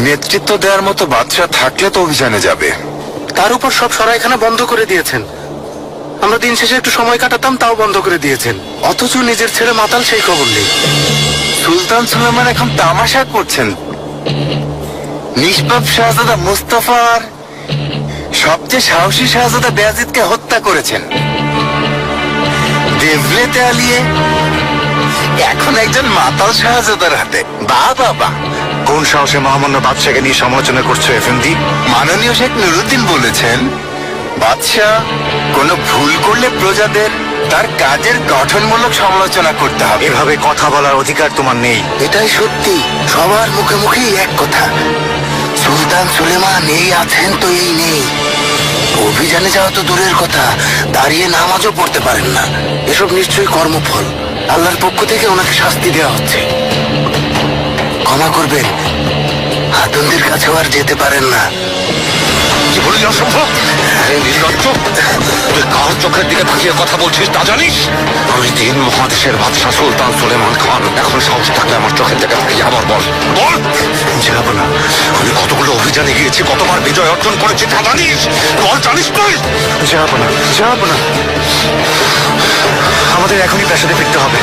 নেতৃত্ব দেওয়ার মতো বাদশা থাকলে তো অভিযানে যাবে। তার উপর সব সরাইখানা বন্ধ করে দিয়েছেন। আমরা দিন শেষে একটু সময় কাটাতাম, তাও বন্ধ করে দিয়েছেন। অথচ নিজের ছেলে মাতাল, সেই খবর নেই। সুলতান সুলেমান এখন তামাশা করছেন। নিষ্পাপ শাহজাদা মুস্তাফার সবচেয়ে সাহসী শাহজাদা বায়েজিদকে হত্যা করেছেন। দেভলেতে আলিয়ে এখন একজন মাতাল শাহজাদার হাতে। বাহ বাহ বাহ! কোন সাহসে মহামান্য বাদশাকে নিয়ে সমালোচনা করছো এফএমডি? মাননীয় শেখ নুরুদ্দিন বলেছেন, বাদশাহ কোনো ভুল করলে প্রজাদের তার কাজের গঠনমূলক সমালোচনা করতে হবে। এভাবে কথা বলার অধিকার তোমার নেই। এটাই সত্যি, সবার মুখে মুখেই এক কথা। সুলতান সুলেমান এই আছেন তো এই নেই। অভিযানে যাওয়া তো দূরের কথা, দাঁড়িয়ে নামাজও পড়তে পারেন না। এসব নিশ্চয়ই কর্মফল। আল্লাহর পক্ষ থেকে ওনাকে শাস্তি দেওয়া হচ্ছে। ক্ষমা করবেন, হাতনদের কাছেও আর যেতে পারেন না। কি বললি অসম্ভব? নির্লজ্জ, তুই কার চোখের দিকে তাকিয়ে কথা বলছিস তা জানিস? আমি তিন মহাদেশের বাদশাহ সুলতান সুলেমান খান। এখন সাহস থাকলে আমার চোখের দিকে তাকিয়ে আবার বল বল। যাব না। আমি কতগুলো অভিযানে গিয়েছি, কতবার বিজয় অর্জন করেছি তা জানিস? বল, জানিস তুই? যাব না, যাব না। আমাদের এখনই প্রাসাদে ফিরতে হবে।